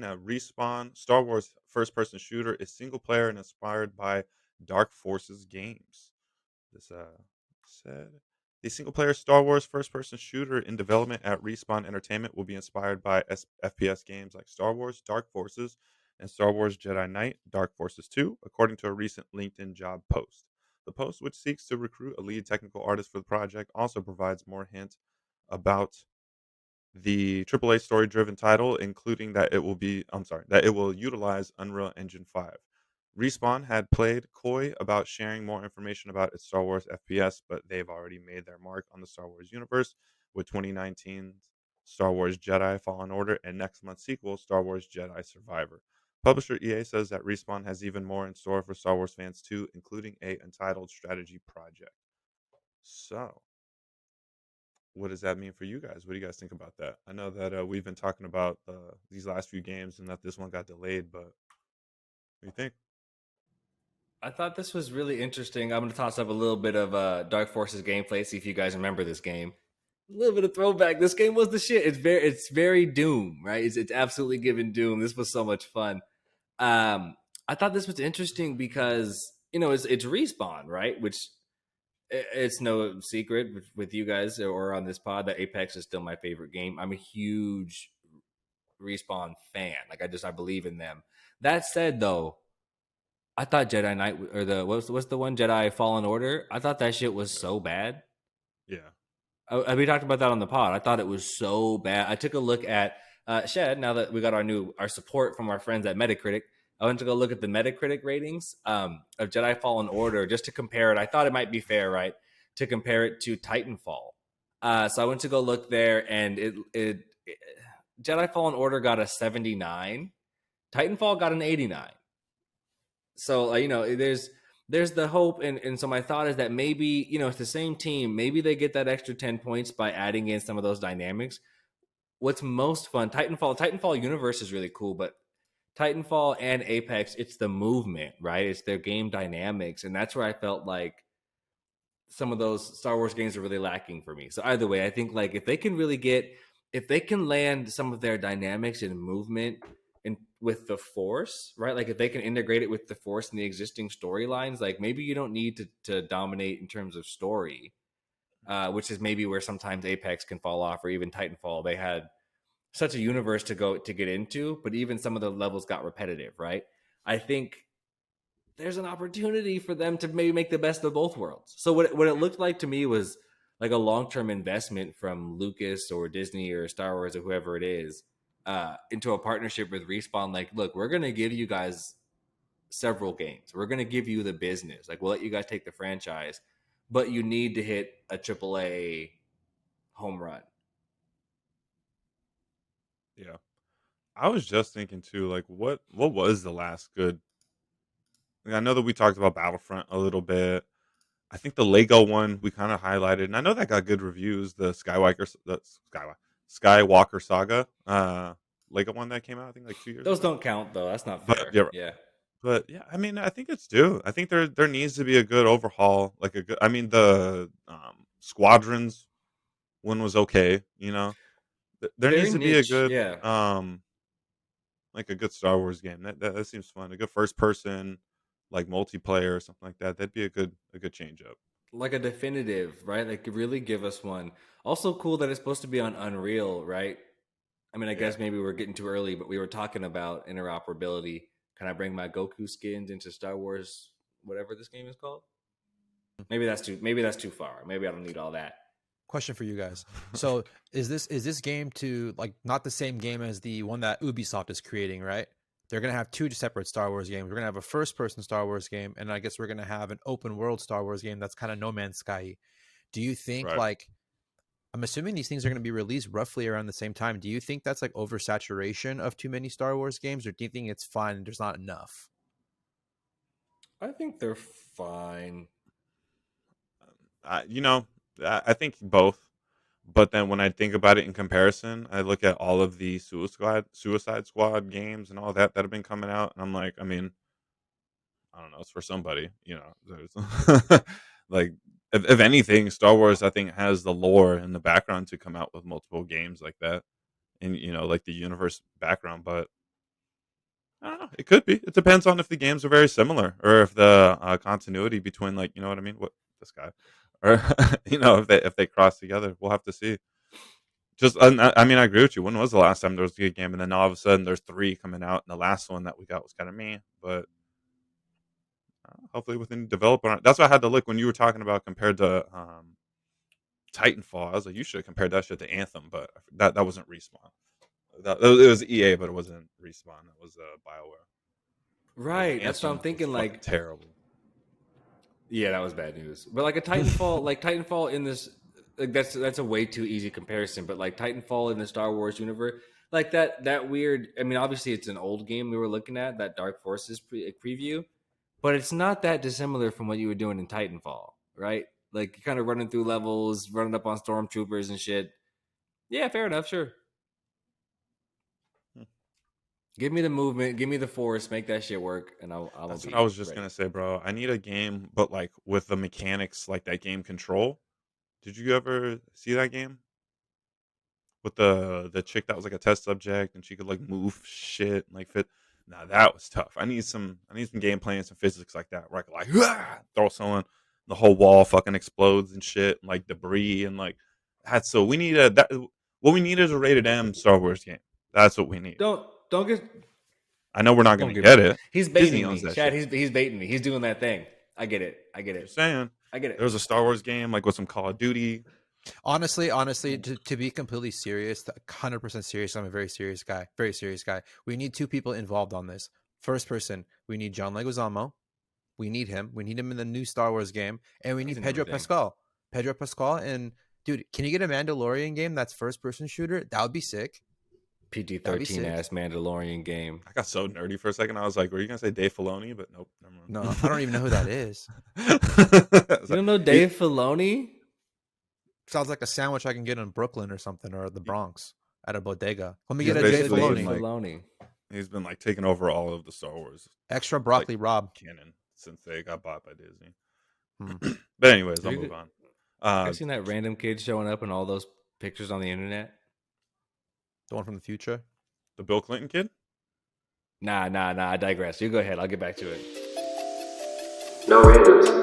Respawn Star Wars first-person shooter is single-player and inspired by Dark Forces games. This said the single-player Star Wars first-person shooter in development at Respawn Entertainment will be inspired by FPS games like Star Wars Dark Forces and Star Wars Jedi Knight Dark Forces 2, according to a recent LinkedIn job post. The post, which seeks to recruit a lead technical artist for the project, also provides more hints about the AAA story-driven title, including that it will utilize Unreal Engine 5. Respawn had played coy about sharing more information about its Star Wars FPS, but they've already made their mark on the Star Wars universe with 2019's Star Wars Jedi Fallen Order and next month's sequel, Star Wars Jedi Survivor. Publisher EA says that Respawn has even more in store for Star Wars fans too, including a untitled strategy project. So, what does that mean for you guys? What do you guys think about that? I know that we've been talking about these last few games and that this one got delayed, but what do you think? I thought this was really interesting. I'm going to toss up a little bit of Dark Forces gameplay, see if you guys remember this game. A little bit of throwback. This game was the shit. It's very Doom, right? It's absolutely given Doom. This was so much fun. Um, I thought this was interesting because it's Respawn, right? Which it's no secret with you guys or on this pod that Apex is still my favorite game. I'm a huge Respawn fan. Like I believe in them. That said, though, I thought Jedi Knight or the what's the one Jedi Fallen Order. I thought that shit was so bad. Yeah, We talked about that on the pod. I thought it was so bad. I took a look at Shed. Now that we got our support from our friends at Metacritic, I went to go look at the Metacritic ratings of Jedi Fallen Order just to compare it. I thought it might be fair, right, to compare it to Titanfall. So I went to go look there, and it Jedi Fallen Order got a 79. Titanfall got an 89. So there's the hope, and so my thought is that maybe it's the same team. Maybe they get that extra 10 points by adding in some of those dynamics. What's most fun, Titanfall universe is really cool, but Titanfall and Apex, it's the movement, right? It's their game dynamics, and that's where I felt like some of those Star Wars games are really lacking for me. So either way, I think like if they can land some of their dynamics and movement and with the Force, right? Like if they can integrate it with the Force and the existing storylines, like maybe you don't need to dominate in terms of story, which is maybe where sometimes Apex can fall off, or even Titanfall. They had such a universe to get into, but even some of the levels got repetitive, right? I think there's an opportunity for them to maybe make the best of both worlds. So what it looked like to me was like a long-term investment from Lucas or Disney or Star Wars or whoever it is into a partnership with Respawn. Like, look, we're going to give you guys several games. We're going to give you the business. Like, we'll let you guys take the franchise, but you need to hit a AAA home run. yeah. I was just thinking too, like what was the last good? Like, I know that we talked about Battlefront a little bit. I think the Lego one we kind of highlighted, and I know that got good reviews. The Skywalker Saga, Lego one that came out, I think like 2 years Those ago. don't count though. That's not But fair. yeah, Yeah. I mean, I think it's due. I think there needs to be a good overhaul, like a good. I mean, the Squadrons one was okay. There Very needs to be a niche. good Yeah. like a good Star Wars game. That seems fun. A good first person like multiplayer or something like that. That'd be a good change up. Like a definitive, right? Like really give us one. Also cool that it's supposed to be on Unreal, right? I mean, I Yeah. guess maybe we're getting too early, but we were talking about interoperability. Can I bring my Goku skins into Star Wars, whatever this game is called? Maybe that's too far. Maybe I don't need all that. Question for you guys. So is this game to like not the same game as the one that Ubisoft is creating, right? They're gonna have two separate Star Wars games. We're gonna have a first person Star Wars game, and I guess we're gonna have an open world Star Wars game that's kind of No Man's Sky. Do you think Right. like I'm assuming these things are going to be released roughly around the same time. Do you think that's like oversaturation of too many Star Wars games, or do you think it's fine and there's not enough? I think they're fine. You know, I think both. But then when I think about it in comparison, I look at all of the Suicide Squad games and all that have been coming out, and I'm like, I mean, I don't know, it's for somebody, There's like, if anything, Star Wars I think has the lore and the background to come out with multiple games like that, and like the universe background. But I don't know. It could be. It depends on if the games are very similar or if the continuity between, like, you know what I mean? What this guy, or if they cross together, we'll have to see. Just, I mean, I agree with you. When was the last time there was a good game, and then all of a sudden there's three coming out, and the last one that we got was kind of me. But hopefully, within developer, that's why I had to look when you were talking about compared to Titanfall. I was like, you should have compared that shit to Anthem, but that wasn't Respawn. It was EA, but it wasn't Respawn. That was BioWare. Right. That's what I'm Anthem was thinking. fucking Like, terrible. yeah, that was bad news. But like a Titanfall, like Titanfall in this, like that's a way too easy comparison. But like Titanfall in the Star Wars universe, like that weird. I mean, obviously it's an old game we were looking at, that Dark Forces preview, but it's not that dissimilar from what you were doing in Titanfall, right? Like you're kind of running through levels, running up on stormtroopers and shit. Yeah, fair enough, sure. Hmm. Give me the movement, give me the force, make that shit work, and I'll That's be what I was just ready. gonna say, bro. I need a game, but like with the mechanics, like that game Control. Did you ever see that game with the chick that was like a test subject and she could like move shit and like fit? Nah, that was tough. I need some gameplay and some physics like that where I could like throw someone, the whole wall fucking explodes and shit, and like debris and like that's so we need a that. What we need is a rated M Star Wars game. That's what we need. Don't get I know we're not Don't gonna get get me. it. He's Disney baiting owns me, that Chad. shit. He's baiting me. He's doing that thing. I get it. I get it. Just saying. I get There it. was a Star Wars game like with some Call of Duty. Honestly, to be completely serious, 100% serious, I'm a very serious guy. Very serious guy. We need two people involved on this. First person, we need John Leguizamo. We need him. We need him in the new Star Wars game, and we He's need in Pedro everything. Pascal. Pedro Pascal, and dude, can you get a Mandalorian game that's first person shooter? That would be sick. That'd be PG-13 sick. ass Mandalorian game. I got so nerdy for a second. I was like, "Were you gonna say Dave Filoni?" But nope, never No, I don't even know who that is. mind. You don't know Dave Filoni? Sounds like a sandwich I can get in Brooklyn or something, or the Bronx at a bodega. Let me He's get a He Dave said Dave basically Filoni. Filoni. he's been like taking over all of the Star Wars Extra like broccoli Rob. canon since they got bought by Disney. Hmm. But anyways, I'll Have move you on. guys seen that random kid showing up in all those pictures on the internet? The one from the future. The Bill Clinton kid. Nah. I digress. You go ahead. I'll get back to it. No randoms.